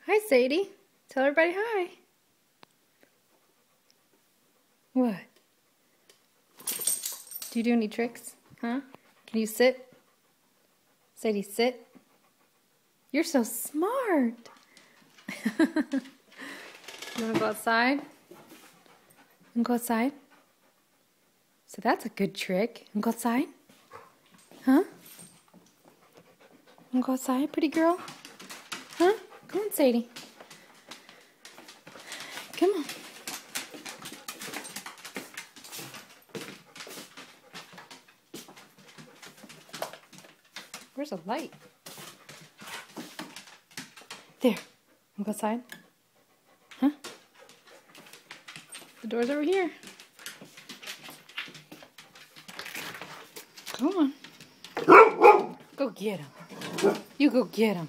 Hi, Sadie. Tell everybody hi. What? Do you do any tricks? Huh? Can you sit? Sadie, sit. You're so smart. You want to go outside? You want to go outside? So that's a good trick. You want to go outside? Huh? You want to go outside, pretty girl? Huh? Come on, Sadie. Come on. Where's the light? There. You want to go outside? Huh? The door's over here. Come on. Go get him. You go get him.